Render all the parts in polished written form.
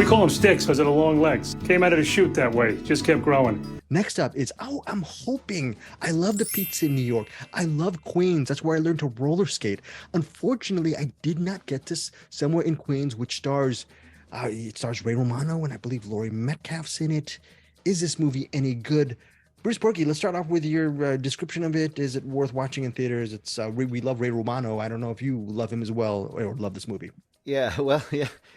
We call them sticks because of the long legs. Came out of the chute that way. Just kept growing. Next up is, I'm hoping. I love the pizza in New York. I love Queens. That's where I learned to roller skate. Unfortunately, I did not get this Somewhere in Queens, which it stars Ray Romano, and I believe Laurie Metcalf's in it. Is this movie any good? Bruce Purkey, let's start off with your description of it. Is it worth watching in theaters? We love Ray Romano. I don't know if you love him as well or love this movie. Yeah, well,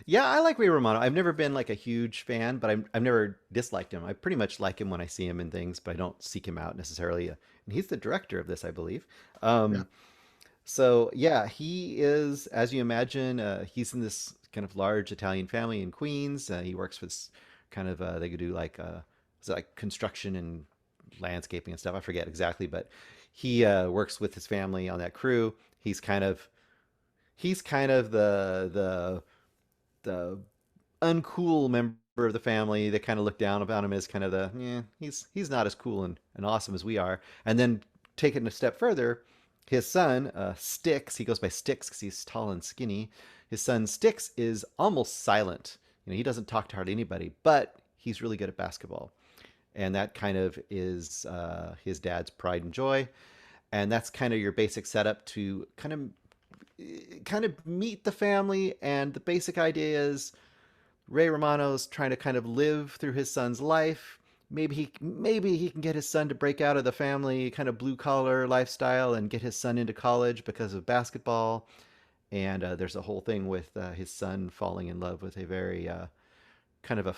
yeah. I like Ray Romano. I've never been like a huge fan, but I've never disliked him. I pretty much like him when I see him in things, but I don't seek him out necessarily. And he's the director of this, I believe. Yeah. So yeah, he is, as you imagine, he's in this kind of large Italian family in Queens. He works for this kind of they could do like is it like construction and landscaping and stuff. I forget exactly, but he works with his family on that crew. He's kind of the uncool member of the family. They kind of look down upon him as kind of he's not as cool and awesome as we are. And then take it a step further, his son Sticks, he goes by Sticks because he's tall and skinny. His son Sticks is almost silent. He doesn't talk to hardly anybody, but he's really good at basketball, and that kind of is his dad's pride and joy. And that's kind of your basic setup to kind of meet the family. And the basic idea is Ray Romano's trying to kind of live through his son's life. Maybe he can get his son to break out of the family kind of blue collar lifestyle and get his son into college because of basketball. And there's a whole thing with his son falling in love with a very kind of a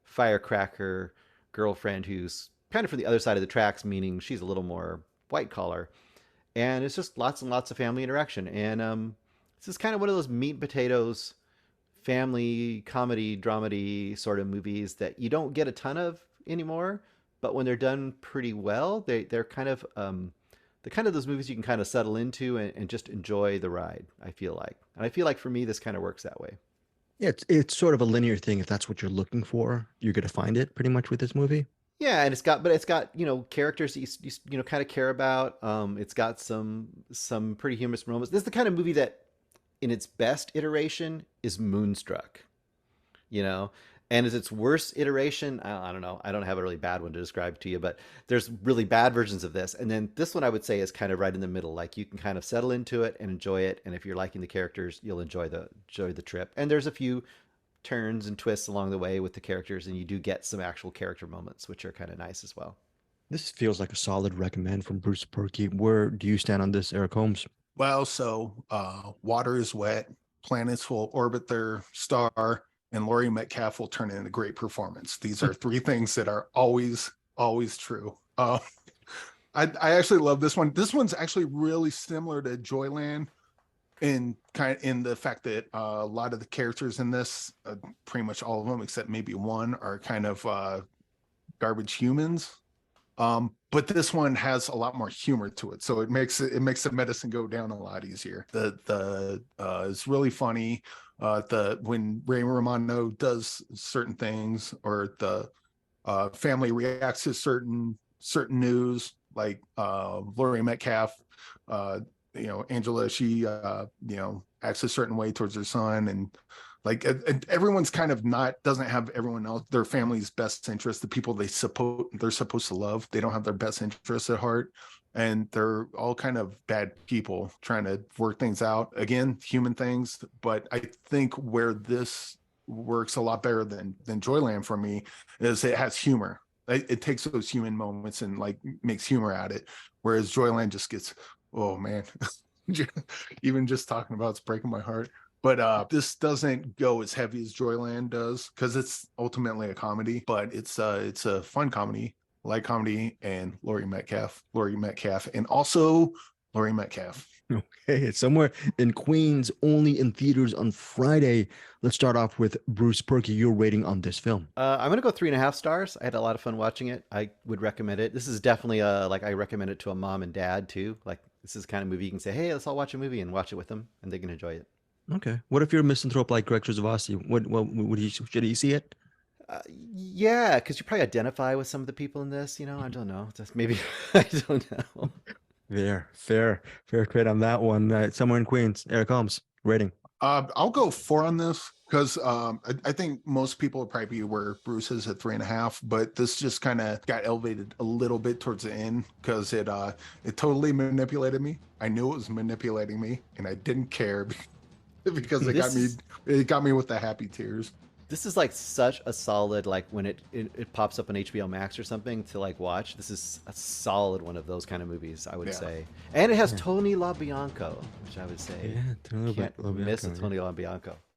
firecracker girlfriend who's kind of from the other side of the tracks, meaning she's a little more white collar. And it's just lots and lots of family interaction. And this is kind of one of those meat and potatoes family comedy dramedy sort of movies that you don't get a ton of anymore, but when they're done pretty well, they're kind of those movies you can kind of settle into and just enjoy the ride, I feel like. And I feel like for me this kind of works that way. Yeah, it's sort of a linear thing. If that's what you're looking for, you're gonna find it pretty much with this movie. Yeah, and it's got characters that you kind of care about. It's got some pretty humorous moments. This is the kind of movie that, in its best iteration, is Moonstruck. You know, and as its worst iteration, I don't know. I don't have a really bad one to describe to you, but there's really bad versions of this. And then this one I would say is kind of right in the middle. Like you can kind of settle into it and enjoy it, and if you're liking the characters, you'll enjoy the trip. And there's a few turns and twists along the way with the characters, and you do get some actual character moments, which are kind of nice as well. This feels like a solid recommend from Bruce Purkey. Where do you stand on this, Eric Holmes? Well, so water is wet, planets will orbit their star, and Laurie Metcalf will turn in a great performance. These are three things that are always, always true. I actually love this one. This one's actually really similar to Joyland in the fact that a lot of the characters in this, pretty much all of them except maybe one, are kind of garbage humans. But this one has a lot more humor to it, so it makes the medicine go down a lot easier. The it's really funny. When Ray Romano does certain things, or the family reacts to certain news, like Laurie Metcalf, Angela, she acts a certain way towards her son, and like everyone's kind of doesn't have everyone else, their family's best interest, the people they're supposed to love, they don't have their best interests at heart, and they're all kind of bad people trying to work things out, again, human things. But I think where this works a lot better than Joyland for me is it has humor. It takes those human moments and like makes humor at it, whereas Joyland just gets, oh man, even just talking about it's breaking my heart. But this doesn't go as heavy as Joyland does, because it's ultimately a comedy, but it's a fun comedy, light comedy, and Laurie Metcalf, and also Laurie Metcalf. Okay, it's Somewhere in Queens, only in theaters on Friday. Let's start off with Bruce Purkey. Your rating on this film? I'm gonna go 3.5 stars. I had a lot of fun watching it. I would recommend it. This is definitely like I recommend it to a mom and dad too. Like this is the kind of movie you can say, hey, let's all watch a movie, and watch it with them, and they can enjoy it. Okay. What if you're a misanthrope like Greg Trezavasi? Should he see it? Yeah, because you probably identify with some of the people in this. I don't know. Just maybe I don't know. Fair trade on that one. Somewhere in Queens. Eric Holmes, rating. I'll go 4 on this. because I think most people would probably be where Bruce is at 3.5, but this just kind of got elevated a little bit towards the end because it totally manipulated me. I knew it was manipulating me, and I didn't care because it got me with the happy tears. This is like such a solid, like when it pops up on HBO Max or something to like watch. This is a solid one of those kind of movies, I would say. And it has Tony LaBianco, which I would say Yeah, Tony can't miss a LaBianco, Tony LaBianco.